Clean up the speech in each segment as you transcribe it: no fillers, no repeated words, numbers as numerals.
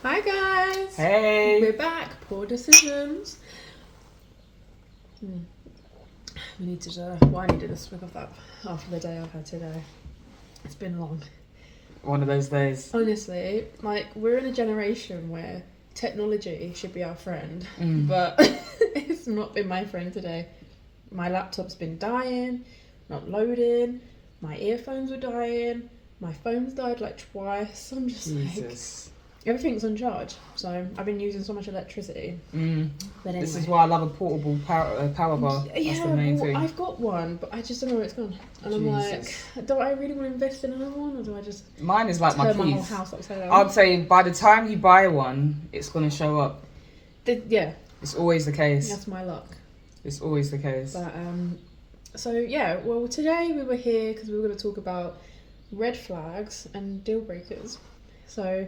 Hi guys! Hey! We're back. Poor decisions. We needed I needed a swig of that after the day I've had today. It's been long. One of those days. Honestly, like, we're in a generation where technology should be our friend, but it's not been my friend today. My laptop's been dying, not loading, my earphones were dying, my phone's died like twice. I'm just Jesus. like, everything's on charge, so I've been using so much electricity. But anyway. This is why I love a portable power bar. That's the main thing. I've got one, but I just don't know where it's gone. And I'm like, do I really want to invest in another one, or do I just Mine is like turn my my whole keys. house upside down? I'd say by the time you buy one, it's going to show up. Yeah, It's always the case. that's my luck. It's always the case. But so yeah, well, today we were here because we were going to talk about red flags and deal breakers. So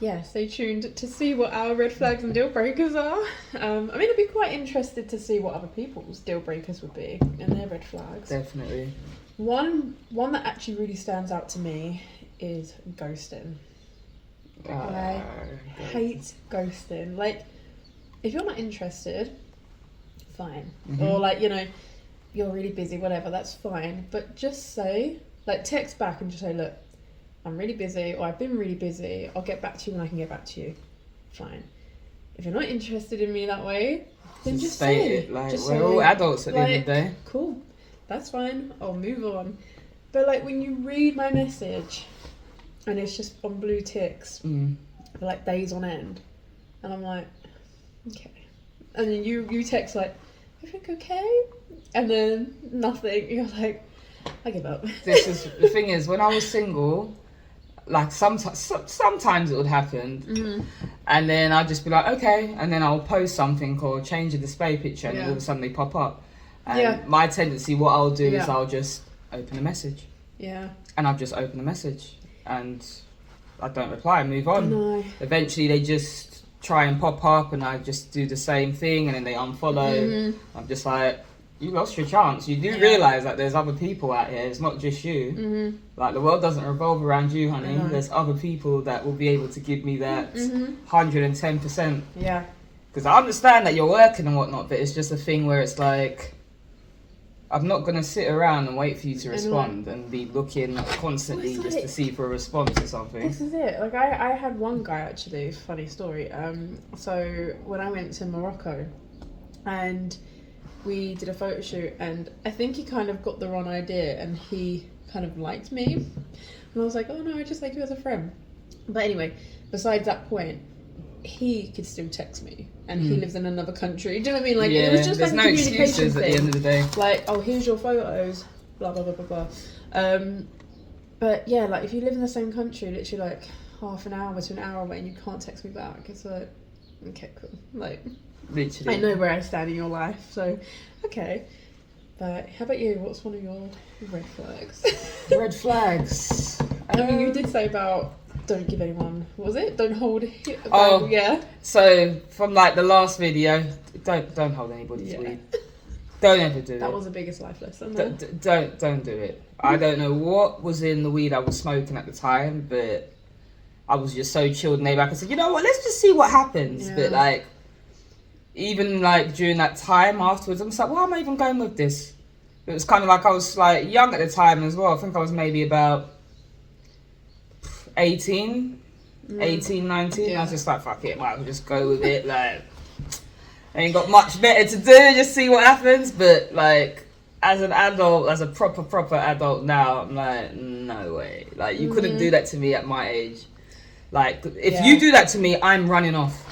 yeah, stay tuned to see what our red flags and deal breakers are. I mean, I'd be quite interested to see what other people's deal breakers would be and their red flags. Definitely. One that actually really stands out to me is ghosting. I hate ghosting. Like, if you're not interested, fine. Or like, you know, you're really busy, whatever, that's fine. But just say, like, text back and just say, look, I'm really busy, or I've been really busy, I'll get back to you when I can get back to you. Fine. If you're not interested in me that way, then just say say it. Like, just we're say, all adults at the end of the day. Cool, that's fine, I'll move on. But like, when you read my message and it's just on blue ticks for like days on end, and I'm like, okay. And then you text like, everything okay? And then nothing. You're like, I give up. This is the thing is, when I was single, like sometimes it would happen, and then I'd just be like, okay, and then I'll post something or change a display picture, and all of a sudden they pop up. And my tendency, what I'll do is I'll just open the message. Yeah. And I'll just open the message, and I don't reply, and move on. No. Eventually they just try and pop up, and I just do the same thing, and then they unfollow. I'm just like, you lost your chance. You do realise that there's other people out here. It's not just you. Like, the world doesn't revolve around you, honey. There's other people that will be able to give me that 110%. Yeah. Because I understand that you're working and whatnot, but it's just a thing where it's like, I'm not going to sit around and wait for you to respond and be looking constantly just to see for a response or something. This is it. Like, I had one guy, actually, funny story. So when I went to Morocco, and we did a photo shoot, and I think he kind of got the wrong idea, and he kind of liked me, and I was like, oh no, I just like you as a friend. But anyway, besides that point, he could still text me, and he lives in another country. Do you know what I mean? Like, it was just like a communication thing. At the end of the day. Like, oh, here's your photos, blah blah blah blah blah. But yeah, like, if you live in the same country, literally like half an hour to an hour away, and you can't text me back, it's like, okay, cool. Like, literally, I know where I stand in your life, so okay. But how about you? What's one of your red flags? Red flags. I mean, you did say about don't give anyone. What was it? Don't hold. Yeah. So from like the last video, don't hold anybody's weed. Don't ever do it. That was the biggest life lesson. Don't do it. I don't know what was in the weed I was smoking at the time, but I was just so chilled and laid back. I said, you know what? Let's just see what happens. Yeah. But like, even like during that time afterwards, I'm just like, why am I even going with this? It was kind of like I was like young at the time as well. I think I was maybe about 18, 19. I was just like, fuck it, might as well just go with it. Like, I ain't got much better to do, just see what happens. But like, as an adult, as a proper adult now, I'm like, no way. Like, you couldn't do that to me at my age. Like, if you do that to me, I'm running off.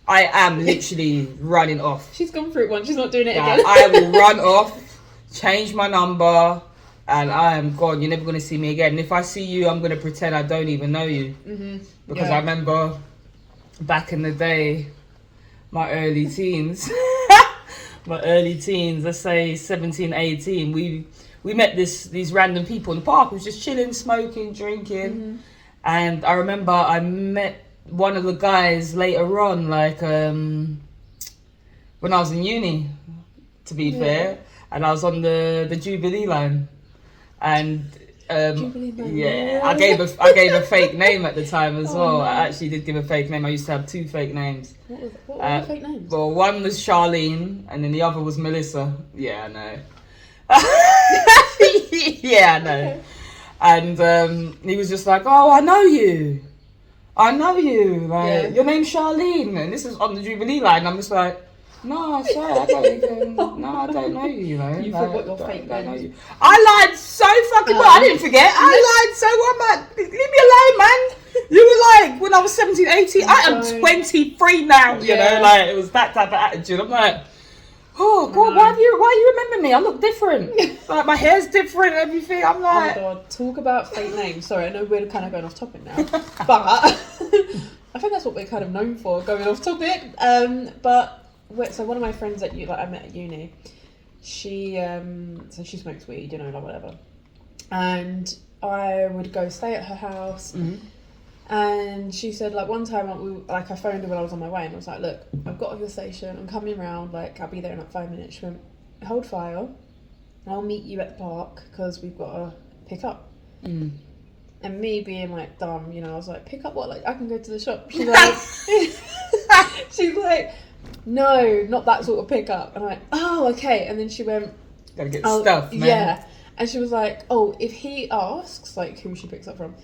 I am literally running off. She's gone through it once, she's not doing it again. I will run off, change my number, and I am gone. You're never going to see me again. And if I see you, I'm going to pretend I don't even know you. Because I remember back in the day, my early teens, let's say 17, 18, we met these random people in the park. We was just chilling, smoking, drinking. And I remember I met one of the guys later on, like when I was in uni, to be fair, and I was on the Jubilee line, and Jubilee name. Yeah, I gave a fake name at the time as well. No. I actually did give a fake name. I used to have 2 fake names. What were the fake names? Well, one was Charlene, and then the other was Melissa. Yeah, I know. Yeah, I know. Okay. And he was just like, "Oh, I know you. Like, your name's Charlene, and this is on the Jubilee line." I'm just like, "No, sorry, I don't know you, you know." You forgot your fake name. I lied so fucking well. I didn't forget. I lied so well. I'm like, leave me alone, man. You were like, when I was 17, 18, I am 23 now, you know, like, it was that type of attitude. I'm like, oh, God, why do you remember me? I look different. Like, my hair's different and everything. I'm like... Oh, my God. Talk about fake names. Sorry, I know we're kind of going off topic now. But I think that's what we're kind of known for, going off topic. So one of my friends that I met at uni, she smokes weed, you know, like whatever. And I would go stay at her house. Mm-hmm. And she said, like, one time, I phoned her when I was on my way, and I was like, "Look, I've got off your station, I'm coming round, like, I'll be there in like 5 minutes." She went, "Hold fire, I'll meet you at the park, because we've got to pick up." Mm. And me being, like, dumb, you know, I was like, "Pick up what? Like, I can go to the shop." She's like, "No, not that sort of pickup." And I'm like, "Oh, okay." And then she went, "Gotta get stuff, man." Yeah. And she was like, "Oh, if he asks, like, who she picks up from,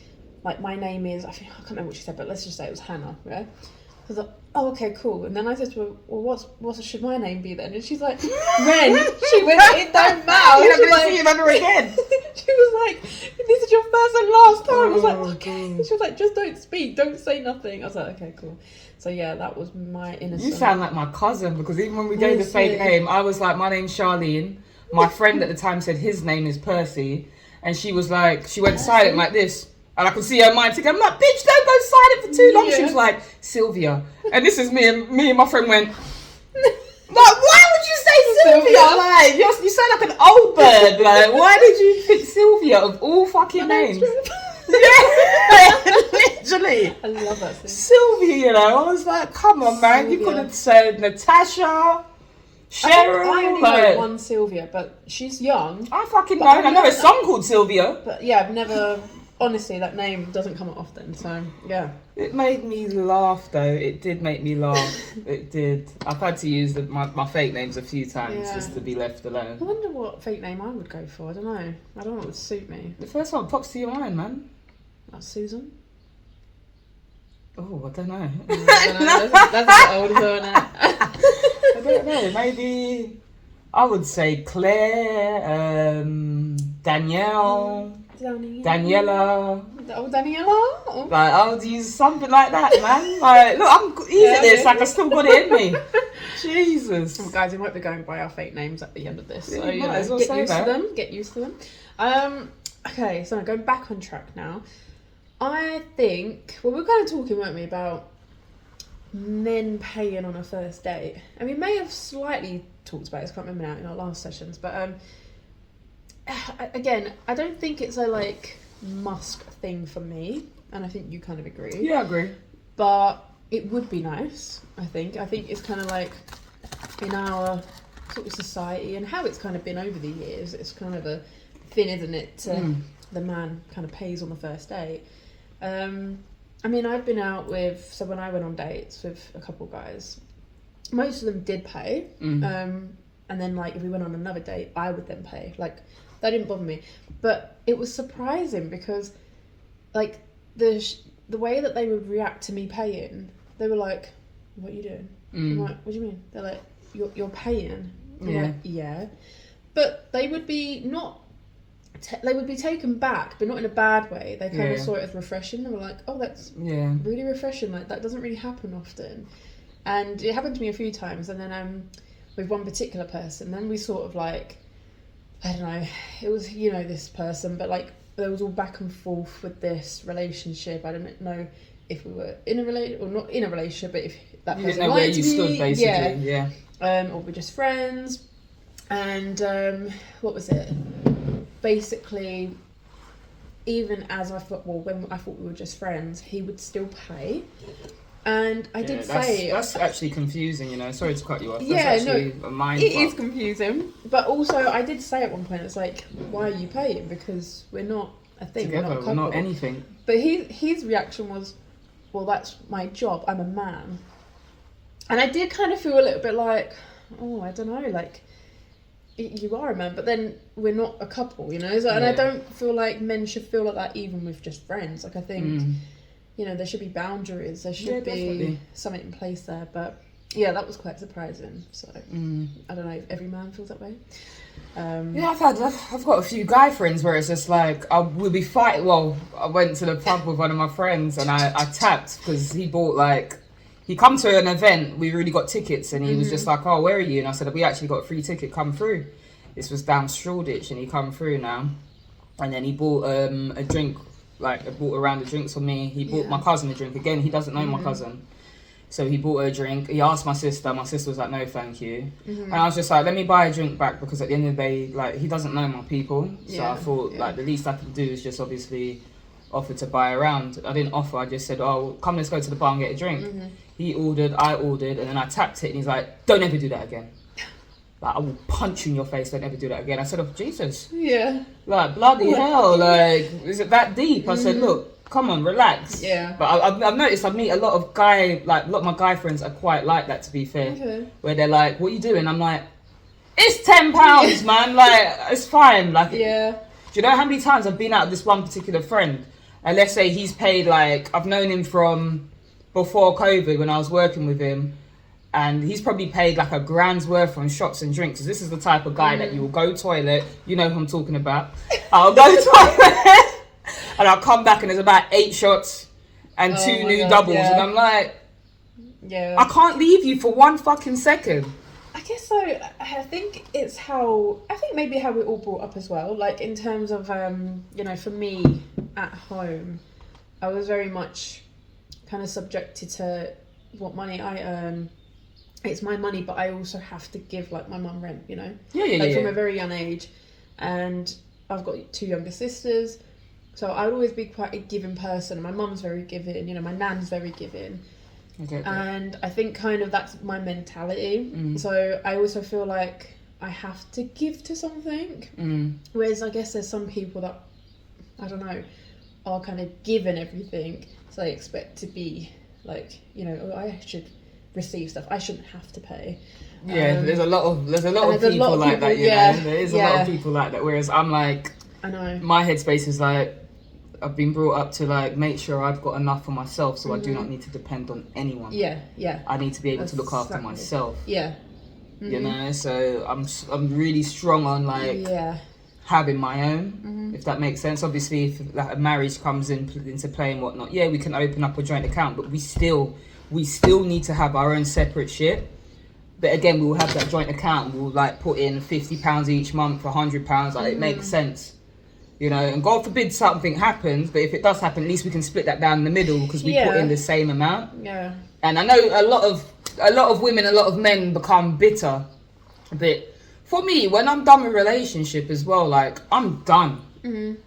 like, my name is," I can't remember what she said, but let's just say it was Hannah, right? I was like, "Oh, okay, cool." And then I said to her, "Well, what should my name be then?" And she's like, "Ren." She went, "It don't matter." You're never see him ever again. She was like, "This is your first and last time." I was like, "Okay." God. She was like, "Just don't speak, don't say nothing." I was like, "Okay, cool." So yeah, that was my innocence. You sound like my cousin, because even when we gave the fake name, I was like, "My name's Charlene." My friend at the time said his name is Percy, and she was like, she went silent like this. And I could see her mind ticking. I'm like, "Bitch, don't go silent for too long." Yeah. She was like, "Sylvia." And this is me and my friend went, like, "Why would you say Sylvia? Like, you sound like an old bird. Like, why did you pick Sylvia of all fucking names?" Yeah, literally. I love that thing. Sylvia, you know. I was like, "Come on, man. Sylvia. You could have said Natasha, Cheryl." I only know one Sylvia, but she's young. I fucking know. I know a song called Sylvia. But yeah, I've never... Honestly, that name doesn't come up often, so yeah. It made me laugh, though. It did make me laugh. It did. I've had to use my fake names a few times just to be left alone. I wonder what fake name I would go for. I don't know. I don't know what would suit me. The first one pops to your mind, man. Susan? Oh, I don't know. That's a bit old, isn't it? I don't know. Maybe I would say Claire, Danielle. Daniela. Oh, Daniela? Like, I would use something like that, man. Like, look, I'm easy at this. Like, I still got it in me. Jesus. Well, guys, we might be going by our fake names at the end of this. So, get used to them. Okay, so going back on track now. I think, well, we were kind of talking, weren't we, about men paying on a first date. And we may have slightly talked about this, I can't remember now, in our last sessions, but again, I don't think it's a like must thing for me, and I think you kind of agree. Yeah, I agree. But it would be nice, I think. I think it's kind of like in our sort of society and how it's kind of been over the years, it's kind of a thing, isn't it? The man kind of pays on the first date. I mean, I've been out with, so when I went on dates with a couple guys, most of them did pay. And then like if we went on another date, I would then pay. Like, that didn't bother me, but it was surprising because, like, the way that they would react to me paying, they were like, "What are you doing?" I'm like, "What do you mean?" They're like, "You're paying." I'm like, "Yeah," but they would be they would be taken back, but not in a bad way. They kind of saw it as refreshing. They were like, "Oh, that's really refreshing. Like, that doesn't really happen often," and it happened to me a few times. And then with one particular person, then we sort of like, I don't know, it was, you know, this person, but like there was all back and forth with this relationship. I don't know if we were in a relationship or not in a relationship, but if that person didn't know where you stood, basically, or we're just friends. And what was it? Basically, even as I thought, well, when I thought we were just friends, he would still pay. And I did say... That's actually confusing, you know. Sorry to cut you off. That's a mind it is confusing. But also, I did say at one point, it's like, why are you paying? Because we're not a thing. Together, we're not a couple. not anything. But his reaction was, well, that's my job. I'm a man. And I did kind of feel a little bit like, oh, I don't know, like, you are a man, but then we're not a couple, you know? So, and I don't feel like men should feel like that even with just friends. Like, I think, you know, there should be boundaries. There should be something in place there. But, yeah, that was quite surprising. So, I don't know if every man feels that way. Yeah, I've got a few guy friends where it's just like, we'll be fighting. Well, I went to the pub with one of my friends and I tapped because he bought like, he come to an event, we really got tickets, and he was just like, oh, where are you? And I said, we actually got a free ticket, come through. This was down Shoreditch, and he come through now. And then he bought a drink, like, bought a round of drinks for me. He bought my cousin a drink. Again, he doesn't know my cousin. So he bought her a drink. He asked my sister was like, no, thank you. And I was just like, let me buy a drink back, because at the end of the day, like, he doesn't know my people. So I thought, like, the least I could do is just obviously offer to buy a round. I didn't offer, I just said, oh, come, let's go to the bar and get a drink. He ordered, I ordered, and then I tapped it, and he's like, don't ever do that again. Like, I will punch you in your face, don't ever do that again. I said, oh, Jesus. Yeah. Like, bloody hell, like, is it that deep? I said, look, come on, relax. Yeah. But I've noticed I meet a lot of my guy friends are quite like that, to be fair. Okay. Where they're like, what are you doing? I'm like, it's £10, man. Like, it's fine. Like, do you know how many times I've been out with this one particular friend? And let's say he's paid, like, I've known him from before COVID when I was working with him, and he's probably paid like £1,000's worth on shots and drinks. This is the type of guy that you will go toilet, you know who I'm talking about. I'll go toilet and I'll come back and there's about 8 shots and 2 new doubles, and I'm like, I can't leave you for 1 fucking second. I guess so. I think maybe how we're all brought up as well. Like, in terms of, you know, for me at home, I was very much kind of subjected to what money I earn. It's my money, but I also have to give, like, my mum rent, you know? From a very young age. And I've got 2 younger sisters, so I would always be quite a giving person. My mum's very giving, you know, my nan's very giving. And I think kind of that's my mentality. So I also feel like I have to give to something. Whereas I guess there's some people that, I don't know, are kind of given everything, so they expect to be like, you know, oh, I should receive stuff, I shouldn't have to pay. There's a lot of people like that, you know. There is a lot of people like that, whereas I'm like, I know my headspace is like, I've been brought up to like make sure I've got enough for myself, so I do not need to depend on anyone. I need to be able to look after myself. You know, so I'm really strong on like having my own, if that makes sense. Obviously, if like, a marriage comes into play and whatnot, we can open up a joint account, but we still need to have our own separate shit. But again, we will have that joint account. We'll like put in £50 each month, £100. Like, it makes sense, you know. And God forbid something happens, but if it does happen, at least we can split that down in the middle, because we put in the same amount. And I know a lot of women, a lot of men become bitter, but for me, when I'm done with a relationship as well, like, I'm done.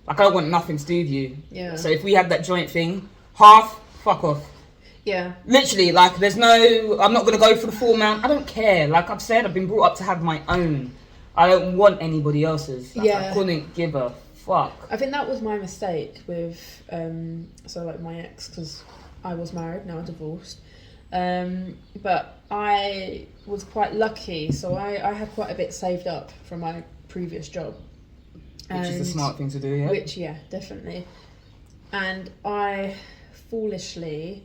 Like, I want nothing to do with you. So if we have that joint thing, half, fuck off. Literally, like, there's no, I'm not going to go for the full amount. I don't care. Like I've said, I've been brought up to have my own. I don't want anybody else's. Like, I couldn't give a fuck. I think that was my mistake with, so like my ex, because I was married, now divorced. But I was quite lucky, so I had quite a bit saved up from my previous job. Which is the smart thing to do, yeah? Which, definitely. And I foolishly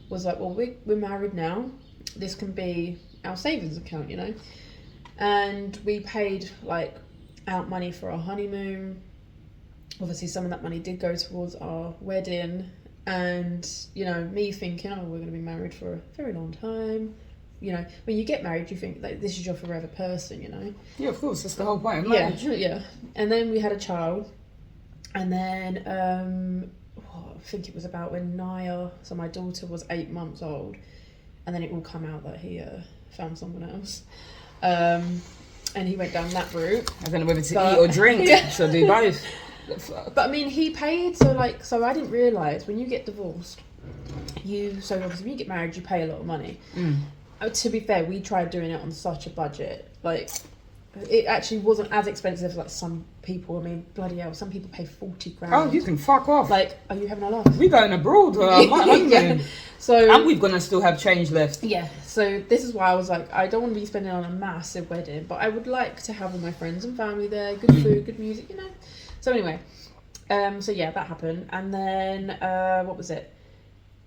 was like, well, we're married now. This can be our savings account, you know? And we paid, like, out money for our honeymoon. Obviously, some of that money did go towards our wedding. And, you know, me thinking, oh, we're going to be married for a very long time. You know, when you get married, you think, like, this is your forever person, you know? Yeah, of course. That's the whole point of marriage. Yeah. And then we had a child. And then, I think it was about when Naya, so my daughter, was 8 months old. And then it all come out that he found someone else. And he went down that route. I don't know whether to eat or drink. So do both. But I mean, he paid, so I didn't realise when you get divorced, so obviously when you get married, you pay a lot of money. To be fair, we tried doing it on such a budget. Like, it actually wasn't as expensive as like some people. I mean, bloody hell, some people pay 40 grand. Oh, you can fuck off. Like, are you having a laugh? We going abroad. My honeymoon. Yeah. So, and we're gonna still have change left. Yeah. So this is why I was like, I don't want to be spending on a massive wedding, but I would like to have all my friends and family there, good food, good music, you know. So anyway, so yeah, that happened, and then what was it?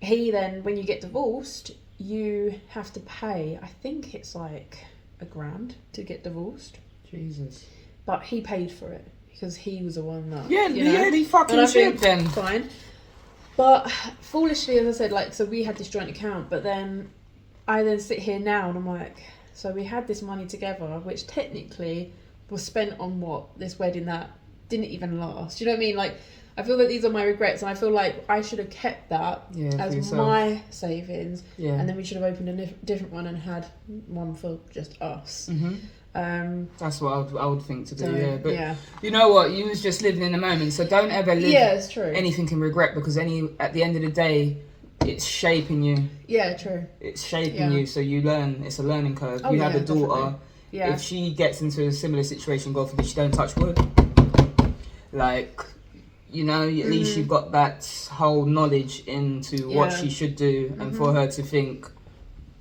He then, when you get divorced, you have to pay. I think it's like $1,000 to get divorced. Jesus. But he paid for it because he was the one that. Yeah, you know? yeah, he fucking should then. Fine. But foolishly, as I said, like, so we had this joint account, but then I then sit here now and I'm like, so we had this money together, which technically was spent on what? This wedding that didn't even last. Do you know what I mean? Like, I feel that these are my regrets, and I feel like I should have kept that as my savings, and then we should have opened a different one and had one for just us. That's what I would think to do. But you know what? You was just living in the moment, so don't ever live it's true. anything in regret, because at the end of the day, it's shaping you. Yeah, true. It's shaping you, so you learn. It's a learning curve. Oh, you have a daughter. Definitely. Yeah. If she gets into a similar situation, God forbid she don't touch wood. Like, you know, at least you've got that whole knowledge into what she should do, and for her to think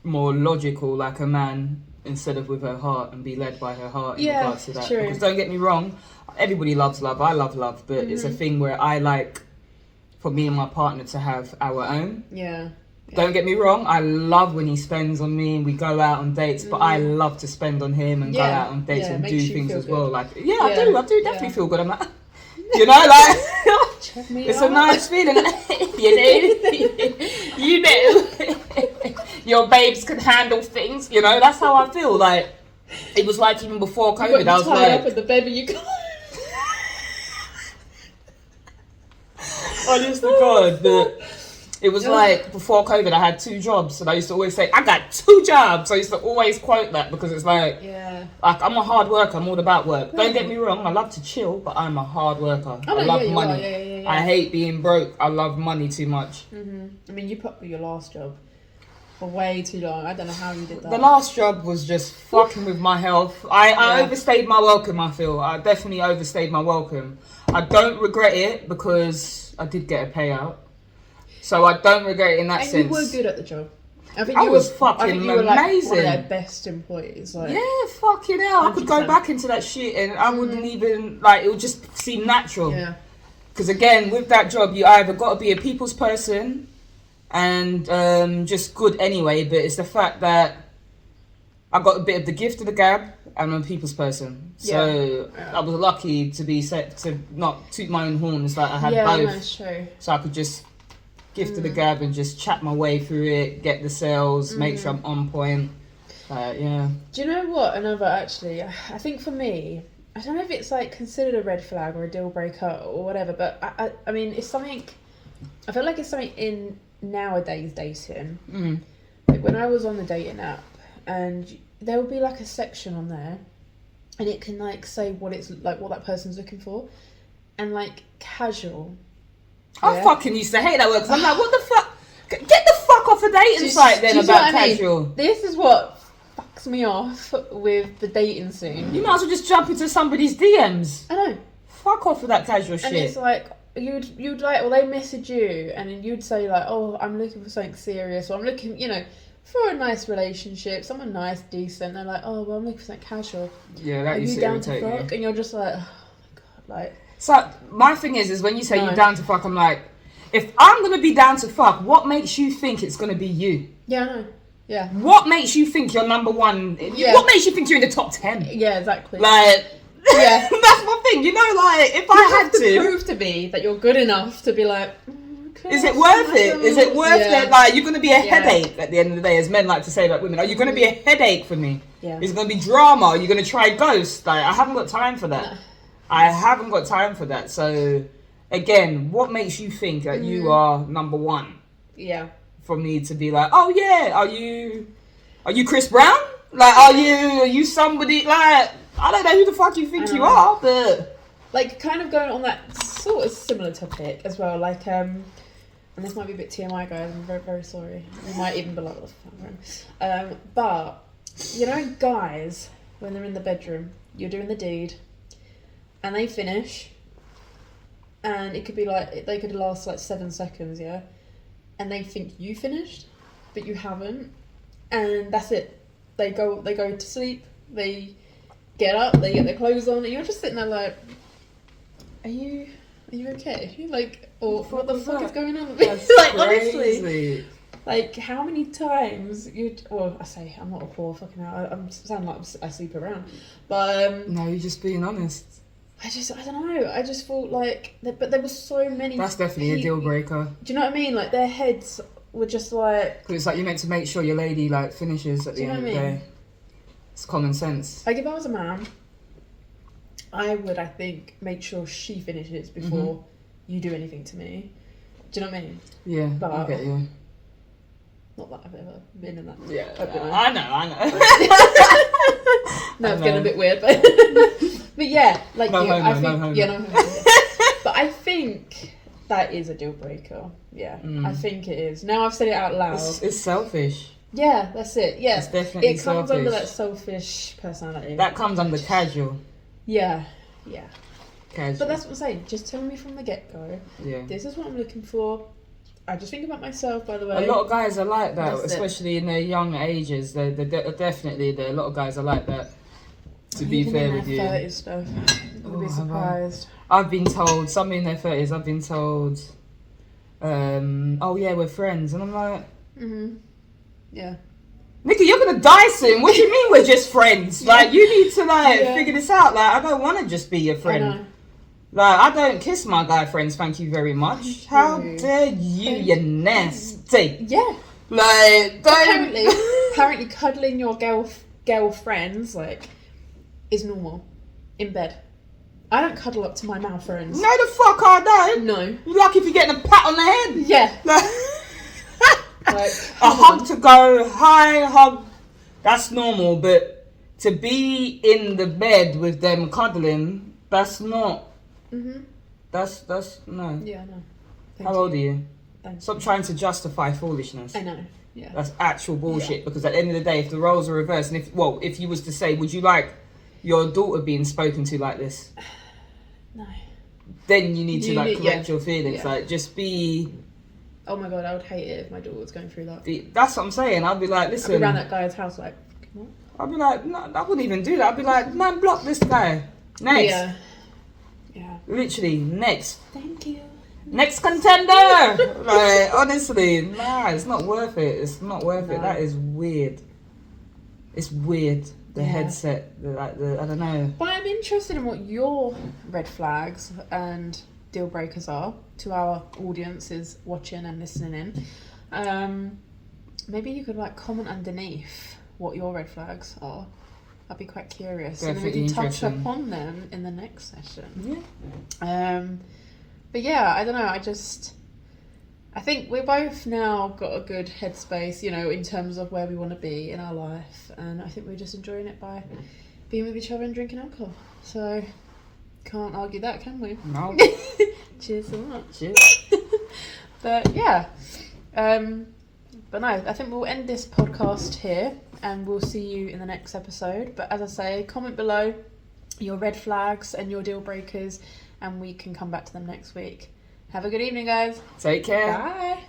more logical like a man instead of with her heart, and be led by her heart in regards to that. True. Because don't get me wrong, everybody loves love. I love love, but it's a thing where I like for me and my partner to have our own. Yeah. Don't get me wrong, I love when he spends on me and we go out on dates, but I love to spend on him and go out on dates and do things as well. Like, I do definitely feel good. I'm like, you know, like, it's a nice feeling. you know, your babes can handle things, you know, that's how I feel. Like, it was like even before COVID, I was like, up in the bed when you go. honest to God, but it was like before COVID, I had 2 jobs, and I used to always say, I got 2 jobs. I used to always quote that, because it's like, like, I'm a hard worker, I'm all about work. Don't get me wrong, I love to chill, but I'm a hard worker. I love money. I hate being broke. I love money too much. I mean, you put up with your last job for way too long. I don't know how you did that. The last job was just fucking with my health. I overstayed my welcome, I feel. I definitely overstayed my welcome. I don't regret it, because I did get a payout. So I don't regret it in that sense. And you were good at the job. I think I was fucking you were amazing. like one of their best employees. Like, yeah, fucking hell. 100%. I could go back into that shit and I wouldn't even, like, it would just seem natural. Yeah. Because again, with that job, you either got to be a people's person and just good anyway, but it's the fact that I got a bit of the gift of the gab and I'm a people's person. So I was lucky to be set to not toot my own horn. It's like I had both. That's true. So I could just gift of the gab and just chat my way through it, get the sales, make sure I'm on point. Do you know what? Actually, I think for me, I don't know if it's like considered a red flag or a deal breaker or whatever, but I mean, it's something, I feel like it's something in nowadays dating. Like when I was on the dating app, and there will be like a section on there, and it can like say what it's like, what that person's looking for, and like casual. I fucking used to hate that word, because I'm like, what the fuck? Get the fuck off the dating site then about casual. I mean? This is what fucks me off with the dating scene. You might as well just jump into somebody's DMs. I know. Fuck off with that casual shit. And it's like, you'd like, well, they message you, and then you'd say like, oh, I'm looking for something serious, or I'm looking, you know, for a nice relationship, someone nice, decent. They're like, oh, well, I'm looking for something casual. Yeah, that used to irritate me. And you're just like, oh my god, like. So my thing is when you say you're down to fuck, I'm like, if I'm gonna be down to fuck, what makes you think it's gonna be you? Yeah, I know. Yeah. What makes you think you're number one? Yeah. What makes you think you're in the top 10? Yeah, exactly. Like, yeah, that's my thing. You know, like if I had to prove to me that you're good enough to be like, is it worth it? Is it worth it? Like, you're gonna be a headache at the end of the day, as men like to say about women. Are you gonna be a headache for me? Yeah. Is it gonna be drama? Are you gonna try ghost? Like, I haven't got time for that. I haven't got time for that. So, again, what makes you think that you are number one? Yeah. For me to be like, oh yeah, are you Chris Brown? Like, are you somebody, like, I don't know who the fuck you think you are, but like, kind of going on that sort of similar topic as well, like, and this might be a bit TMI, guys, I'm very, very sorry. You might even be like, what the fuck, but, you know, guys, when they're in the bedroom, you're doing the deed, and they finish, and it could be like, they could last like 7 seconds, yeah? And they think you finished, but you haven't, and that's it. They go to sleep, they get up, they get their clothes on, and you're just sitting there like, are you okay? Like, or what the fuck is going on with me? Like, honestly, like, how many times well, I say, I'm not a poor fucking out, I sound like I sleep around, but no, you're just being honest. I don't know, I just thought like, but there were so many. That's definitely a deal breaker. Do you know what I mean? Like, their heads were just like, because it's like you're meant to make sure your lady like finishes at the end of the day. It's common sense. Like, if I was a man, I would, I think, make sure she finishes before you do anything to me. Do you know what I mean? Yeah, but I get you. Not that I've ever been in that. Yeah, I know. No, it's getting a bit weird, but but yeah, like no you, homo, I think, no homo. yeah, no homo. But I think that is a deal breaker. Yeah, I think it is. Now I've said it out loud. It's selfish. Yeah, that's it. Yeah, it's definitely it comes selfish. under that selfish personality. That comes under casual. Yeah. Casual. But that's what I'm saying. Just tell me from the get-go. Yeah. This is what I'm looking for. I just think about myself, by the way. A lot of guys are like that, That's especially in their young ages. They're definitely a lot of guys are like that. To be fair with you. 30s stuff. You'll be surprised. I've been told, some in their 30s, I've been told, oh yeah, we're friends. And I'm like, yeah. Nikki, you're gonna die soon. What do you mean we're just friends? Like, you need to figure this out. Like, I don't want to just be your friend. I know. Like, I don't kiss my guy friends, thank you very much. How dare you nasty. Yeah. Like, don't... Apparently cuddling your girlfriends, like, is normal. In bed. I don't cuddle up to my male friends. No, the fuck I don't. No. You're lucky if you're getting a pat on the head. Yeah. Like, a hug to go, hi, hug, that's normal, but to be in the bed with them cuddling, that's not. That's no. Yeah, no. How old are you? Thanks. Stop trying to justify foolishness. I know. Yeah. That's actual bullshit. Because at the end of the day, if the roles are reversed, and if you was to say, would you like your daughter being spoken to like this? No. Then you need to correct your feelings. Yeah. Like, just be. Oh my god, I would hate it if my daughter was going through that. That's what I'm saying. I'd be like, listen. I'd be around that guy's house like, what? I'd be like, no, I wouldn't even do that. I'd be like, man, block this guy. Next. Yeah. Literally, next. Thank you. Next contender! Like, honestly, nah, it's not worth it. It's not worth it. That is weird. It's weird. The headset, I don't know. But I'm interested in what your red flags and deal breakers are to our audiences watching and listening in. Maybe you could like comment underneath what your red flags are. I'd be quite curious. Definitely, and we can touch upon them in the next session. Yeah. But yeah, I don't know. I think we're both now got a good headspace, you know, in terms of where we want to be in our life, and I think we're just enjoying it by being with each other and drinking alcohol. So can't argue that, can we? No. Cheers so much. Cheers. But yeah, but no, I think we'll end this podcast here, and we'll see you in the next episode. But as I say, comment below your red flags and your deal breakers, and we can come back to them next week. Have a good evening, guys. Take care. Bye.